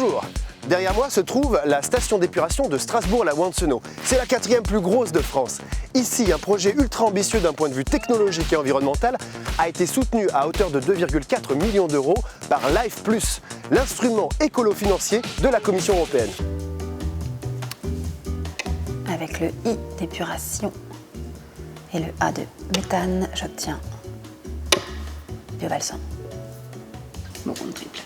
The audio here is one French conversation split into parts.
Bonjour. Derrière moi se trouve la station d'épuration de Strasbourg-la-Wantseno. C'est la 4e plus grosse de France. Ici, un projet ultra ambitieux d'un point de vue technologique et environnemental a été soutenu à hauteur de 2,4 millions d'euros par Life Plus, l'instrument écolo-financier de la Commission européenne. Avec le I d'épuration et le A de méthane, j'obtiens Biovalsan. Mon compte triple.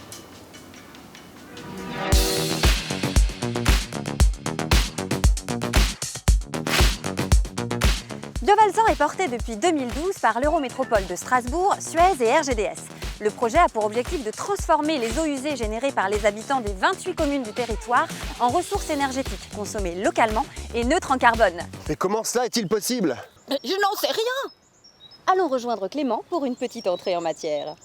Biovalsan est porté depuis 2012 par l'Eurométropole de Strasbourg, Suez et RGDS. Le projet a pour objectif de transformer les eaux usées générées par les habitants des 28 communes du territoire en ressources énergétiques consommées localement et neutres en carbone. Mais comment cela est-il possible? Je n'en sais rien! Allons rejoindre Clément pour une petite entrée en matière.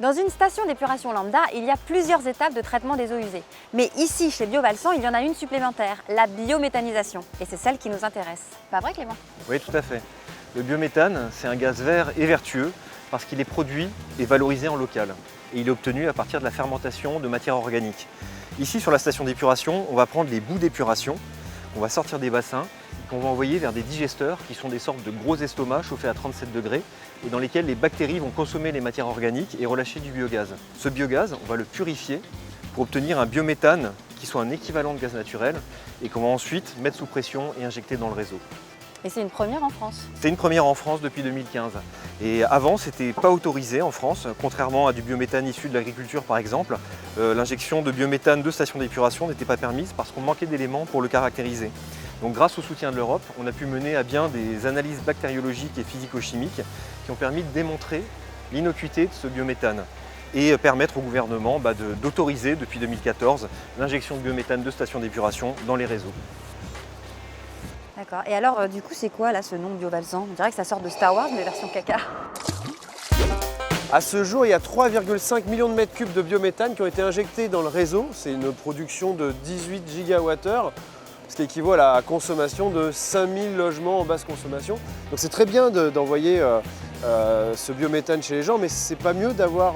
Dans une station d'épuration lambda, il y a plusieurs étapes de traitement des eaux usées. Mais ici, chez Biovalsan, il y en a une supplémentaire, la biométhanisation. Et c'est celle qui nous intéresse. Pas vrai, Clément? Oui, tout à fait. Le biométhane, c'est un gaz vert et vertueux parce qu'il est produit et valorisé en local. Et il est obtenu à partir de la fermentation de matières organiques. Ici, sur la station d'épuration, on va prendre les boues d'épuration, on va sortir des bassins qu'on va envoyer vers des digesteurs qui sont des sortes de gros estomacs chauffés à 37 degrés et dans lesquels les bactéries vont consommer les matières organiques et relâcher du biogaz. Ce biogaz, on va le purifier pour obtenir un biométhane qui soit un équivalent de gaz naturel et qu'on va ensuite mettre sous pression et injecter dans le réseau. Et c'est une première en France? C'est une première en France depuis 2015. Et avant, c'était pas autorisé en France, contrairement à du biométhane issu de l'agriculture par exemple. L'injection de biométhane de stations d'épuration n'était pas permise parce qu'on manquait d'éléments pour le caractériser. Donc grâce au soutien de l'Europe, on a pu mener à bien des analyses bactériologiques et physico-chimiques qui ont permis de démontrer l'innocuité de ce biométhane et permettre au gouvernement d'autoriser depuis 2014 l'injection de biométhane de stations d'épuration dans les réseaux. D'accord. Et alors, du coup, c'est quoi là ce nom Biovalsan? On dirait que ça sort de Star Wars, mais version caca. À ce jour, il y a 3,5 millions de mètres cubes de biométhane qui ont été injectés dans le réseau. C'est une production de 18 gigawattheures, ce qui équivaut à la consommation de 5000 logements en basse consommation. Donc c'est très bien d'envoyer ce biométhane chez les gens, mais c'est pas mieux d'avoir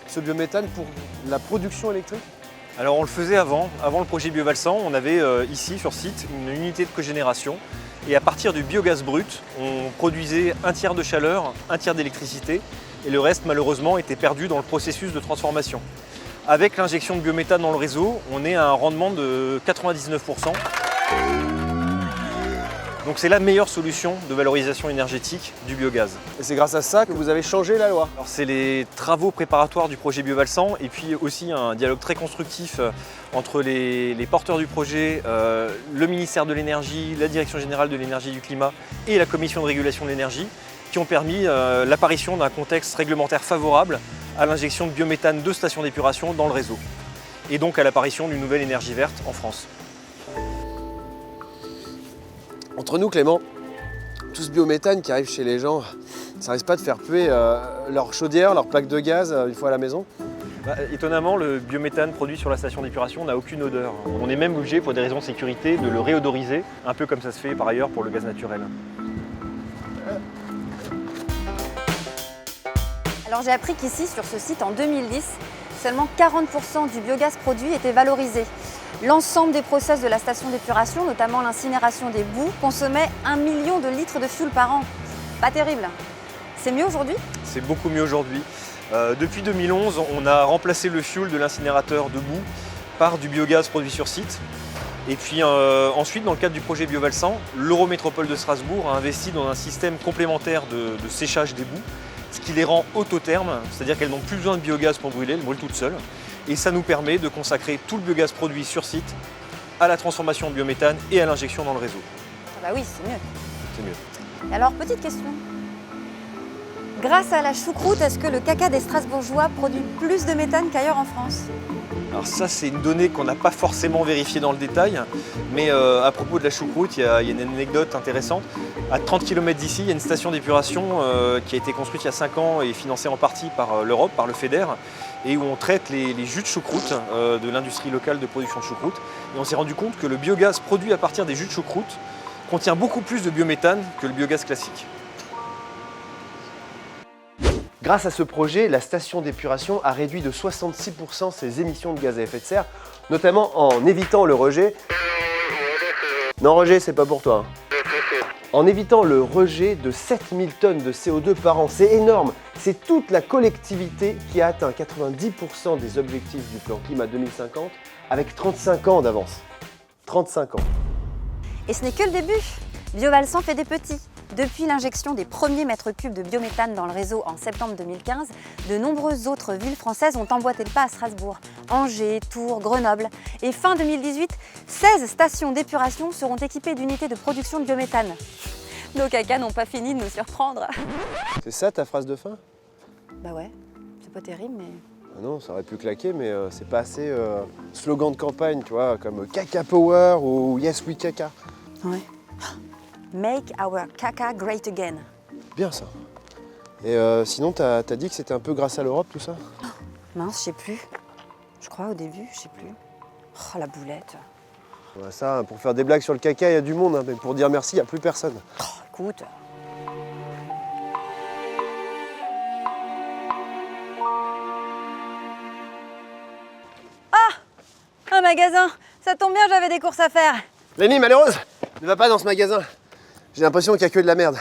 ce biométhane pour la production électrique? Alors on le faisait avant le projet Biovalsan, on avait ici sur site une unité de cogénération et à partir du biogaz brut, on produisait un tiers de chaleur, un tiers d'électricité et le reste malheureusement était perdu dans le processus de transformation. Avec l'injection de biométhane dans le réseau, on est à un rendement de 99%. Donc c'est la meilleure solution de valorisation énergétique du biogaz. Et c'est grâce à ça que vous avez changé la loi? Alors c'est les travaux préparatoires du projet Biovalsan et puis aussi un dialogue très constructif entre les porteurs du projet, le ministère de l'Énergie, la Direction générale de l'énergie et du climat et la Commission de régulation de l'énergie qui ont permis l'apparition d'un contexte réglementaire favorable à l'injection de biométhane de stations d'épuration dans le réseau et donc à l'apparition d'une nouvelle énergie verte en France. Entre nous, Clément, tout ce biométhane qui arrive chez les gens, ça risque pas de faire puer leur chaudière, leur plaque de gaz une fois à la maison? Étonnamment, le biométhane produit sur la station d'épuration n'a aucune odeur. On est même obligé, pour des raisons de sécurité, de le réodoriser, un peu comme ça se fait par ailleurs pour le gaz naturel. Alors j'ai appris qu'ici, sur ce site, en 2010, seulement 40% du biogaz produit était valorisé. L'ensemble des process de la station d'épuration, notamment l'incinération des boues, consommait 1 million de litres de fioul par an. Pas terrible. C'est mieux aujourd'hui? C'est beaucoup mieux aujourd'hui. Depuis 2011, on a remplacé le fioul de l'incinérateur de boue par du biogaz produit sur site. Et puis ensuite, dans le cadre du projet Biovalsan, l'Eurométropole de Strasbourg a investi dans un système complémentaire de séchage des boues, ce qui les rend autothermes, c'est-à-dire qu'elles n'ont plus besoin de biogaz pour brûler, elles brûlent toutes seules. Et ça nous permet de consacrer tout le biogaz produit sur site à la transformation en biométhane et à l'injection dans le réseau. Ah bah oui, c'est mieux. C'est mieux. Et alors, petite question. Grâce à la choucroute, est-ce que le caca des Strasbourgeois produit plus de méthane qu'ailleurs en France? Alors ça, c'est une donnée qu'on n'a pas forcément vérifiée dans le détail, mais à propos de la choucroute, il y a une anecdote intéressante. À 30 km d'ici, il y a une station d'épuration qui a été construite il y a 5 ans et financée en partie par l'Europe, par le FEDER, et où on traite les jus de choucroute de l'industrie locale de production de choucroute. Et on s'est rendu compte que le biogaz produit à partir des jus de choucroute contient beaucoup plus de biométhane que le biogaz classique. Grâce à ce projet, la station d'épuration a réduit de 66% ses émissions de gaz à effet de serre, notamment en évitant le rejet. Non, Roger, c'est pas pour toi. En évitant le rejet de 7000 tonnes de CO2 par an. C'est énorme. C'est toute la collectivité qui a atteint 90% des objectifs du plan climat 2050 avec 35 ans d'avance. 35 ans. Et ce n'est que le début. Biovalsan fait des petits. Depuis l'injection des premiers mètres cubes de biométhane dans le réseau en septembre 2015, de nombreuses autres villes françaises ont emboîté le pas à Strasbourg. Angers, Tours, Grenoble. Et fin 2018, 16 stations d'épuration seront équipées d'unités de production de biométhane. Nos cacas n'ont pas fini de nous surprendre. C'est ça ta phrase de fin? Bah ouais, c'est pas terrible, mais... Ah non, ça aurait pu claquer, mais c'est pas assez slogan de campagne, tu vois, comme Caca Power ou Yes We Caca. Ouais. Make our caca great again. Bien ça. Et sinon, t'as dit que c'était un peu grâce à l'Europe tout ça? Mince, je sais plus. Je crois au début, je sais plus. Oh, la boulette. Ouais, ça, pour faire des blagues sur le caca, il y a du monde, hein, mais pour dire merci, il n'y a plus personne. Oh, écoute. Ah! Un magasin! Ça tombe bien, j'avais des courses à faire. Lenny, malheureuse, ne va pas dans ce magasin. J'ai l'impression qu'il n'y a que de la merde.